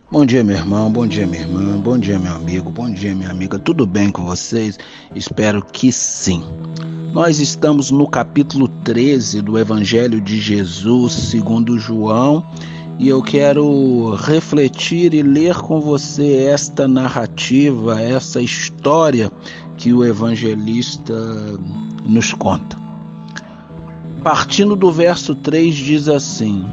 Bom dia, meu irmão, bom dia, minha irmã, bom dia, meu amigo, bom dia, minha amiga. Tudo bem com vocês? Espero que sim. Nós estamos no capítulo 13 do Evangelho de Jesus, segundo João, e eu quero refletir e ler com você esta narrativa, essa história que o evangelista nos conta. Partindo do verso 3 diz assim: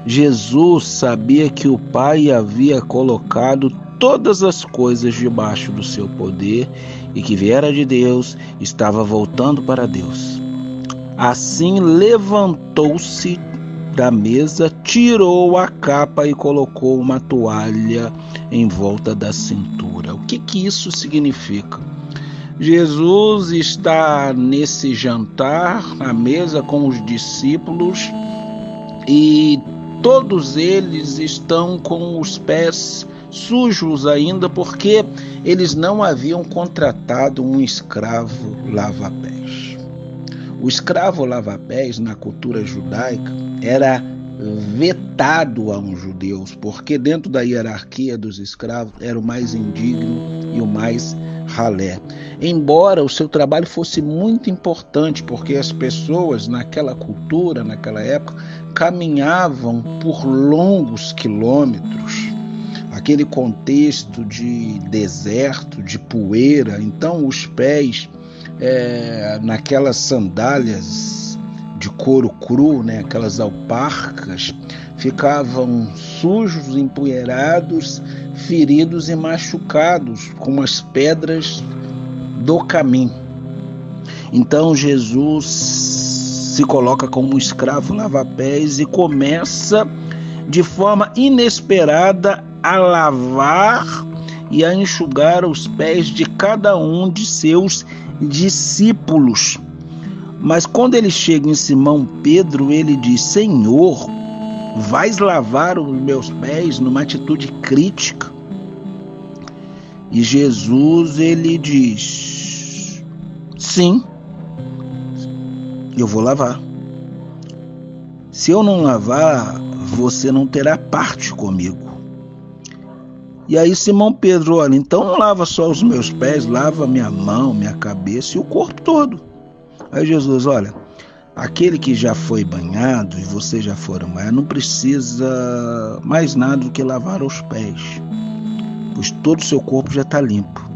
Jesus sabia que o Pai havia colocado todas as coisas debaixo do seu poder e que viera de Deus, estava voltando para Deus. Assim levantou-se da mesa, tirou a capa e colocou uma toalha em volta da cintura. O que isso significa? Jesus está nesse jantar, à mesa com os discípulos, e todos eles estão com os pés sujos ainda, porque eles não haviam contratado um escravo lava-pés. O escravo lava-pés, na cultura judaica, era vetado a uns judeus, porque dentro da hierarquia dos escravos era o mais indigno e o mais ralé. Embora o seu trabalho fosse muito importante, porque as pessoas naquela cultura, naquela época, caminhavam por longos quilômetros, aquele contexto de deserto, de poeira, então os pés naquelas sandálias de couro cru, aquelas alparcas, ficavam sujos, empoeirados, feridos e machucados com as pedras do caminho. Então Jesus se coloca como um escravo lava-pés e começa de forma inesperada a lavar e a enxugar os pés de cada um de seus discípulos. Mas quando ele chega em Simão Pedro, ele diz: Senhor, vais lavar os meus pés, numa atitude crítica. E Jesus, ele diz: sim, eu vou lavar. Se eu não lavar, você não terá parte comigo. E aí Simão Pedro: olha, então não lava só os meus pés, lava minha mão, minha cabeça e o corpo todo. Aí Jesus: olha, aquele que já foi banhado e vocês já foram banhados, não precisa mais nada do que lavar os pés, pois todo o seu corpo já está limpo.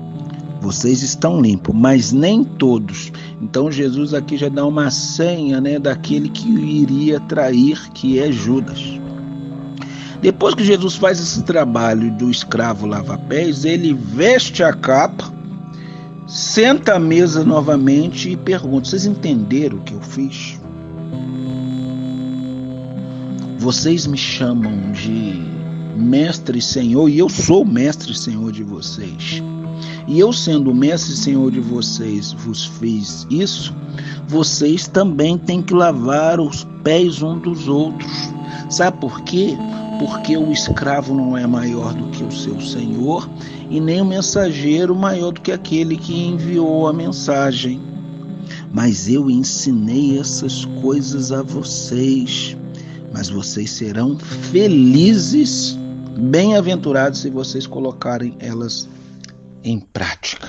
Vocês estão limpos, mas nem todos. Então Jesus aqui já dá uma senha, daquele que iria trair, que é Judas. Depois que Jesus faz esse trabalho do escravo lava-pés, ele veste a capa, senta à mesa novamente e pergunta: vocês entenderam o que eu fiz? Vocês me chamam de mestre e senhor, e eu sou o mestre e senhor de vocês. E eu, sendo o mestre e senhor de vocês, vos fiz isso. Vocês também têm que lavar os pés uns dos outros. Sabe por quê? Porque o escravo não é maior do que o seu senhor, e nem o mensageiro maior do que aquele que enviou a mensagem. Mas eu ensinei essas coisas a vocês, mas vocês serão felizes, bem-aventurados, se vocês colocarem elas em prática.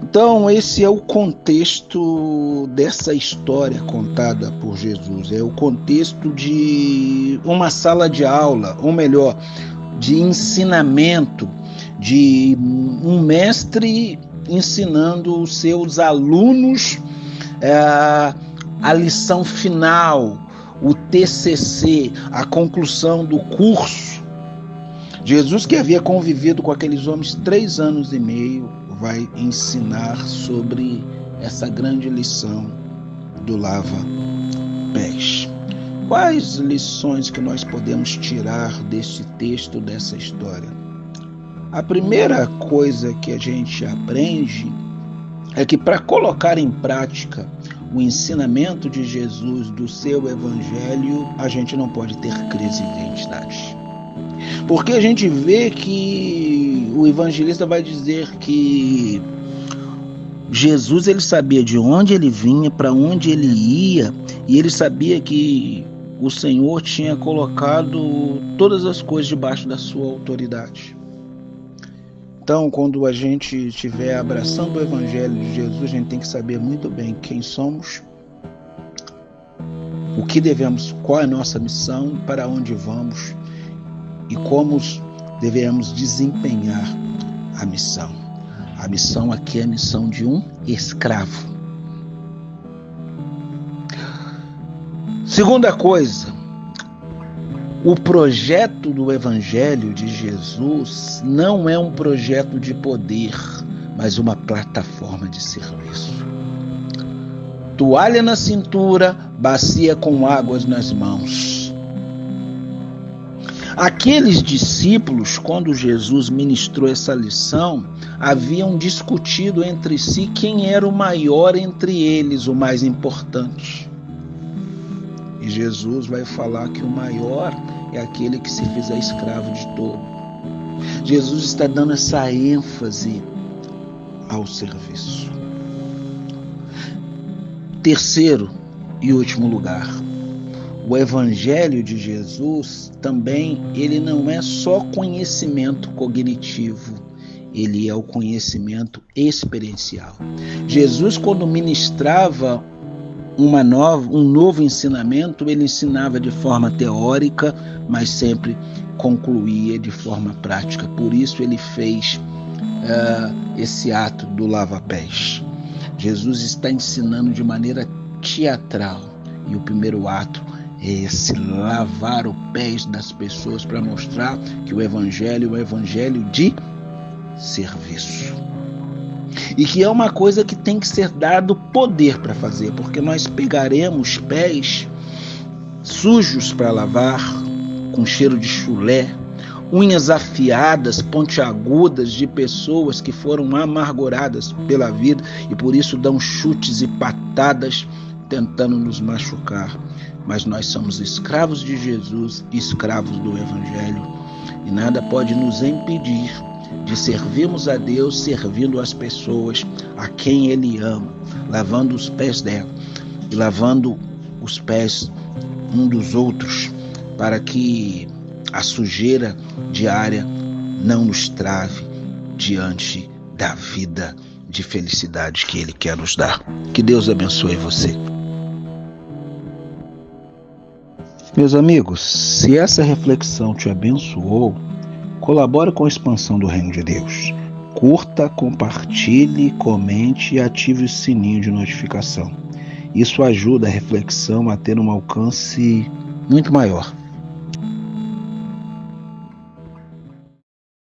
Então, esse é o contexto dessa história contada por Jesus. É o contexto de uma sala de aula, ou melhor, de ensinamento, de um mestre ensinando os seus alunos a lição final, o TCC, a conclusão do curso. Jesus, que havia convivido com aqueles homens 3 anos e meio, vai ensinar sobre essa grande lição do lava-pés. Quais lições que nós podemos tirar desse texto, dessa história? A primeira coisa que a gente aprende é que, para colocar em prática o ensinamento de Jesus, do seu evangelho, a gente não pode ter crise de identidade. Porque a gente vê que o evangelista vai dizer que Jesus, ele sabia de onde ele vinha, para onde ele ia, e ele sabia que o Senhor tinha colocado todas as coisas debaixo da sua autoridade. Então, quando a gente estiver abraçando o Evangelho de Jesus, a gente tem que saber muito bem quem somos, o que devemos, qual é a nossa missão, para onde vamos e como devemos desempenhar a missão. A missão aqui é a missão de um escravo. Segunda coisa, o projeto do Evangelho de Jesus não é um projeto de poder, mas uma plataforma de serviço. Toalha na cintura, bacia com águas nas mãos. Aqueles discípulos, quando Jesus ministrou essa lição, haviam discutido entre si quem era o maior entre eles, o mais importante. E Jesus vai falar que o maior é aquele que se fizer escravo de todo. Jesus está dando essa ênfase ao serviço. Terceiro e último lugar, o Evangelho de Jesus também, ele não é só conhecimento cognitivo, ele é o conhecimento experiencial. Jesus, quando ministrava um novo ensinamento, ele ensinava de forma teórica, mas sempre concluía de forma prática. Por isso ele fez esse ato do lava-pés. Jesus está ensinando de maneira teatral, e o primeiro ato é esse, lavar os pés das pessoas para mostrar que o Evangelho é o Evangelho de serviço. E que é uma coisa que tem que ser dado poder para fazer, porque nós pegaremos pés sujos para lavar, com cheiro de chulé, unhas afiadas, pontiagudas de pessoas que foram amarguradas pela vida e por isso dão chutes e patadas tentando nos machucar. Mas nós somos escravos de Jesus, escravos do Evangelho, e nada pode nos impedir de servirmos a Deus, servindo as pessoas a quem Ele ama, lavando os pés dela e lavando os pés um dos outros, para que a sujeira diária não nos trave diante da vida de felicidade que Ele quer nos dar. Que Deus abençoe você. Meus amigos, se essa reflexão te abençoou, colabore com a expansão do Reino de Deus. Curta, compartilhe, comente e ative o sininho de notificação. Isso ajuda a reflexão a ter um alcance muito maior.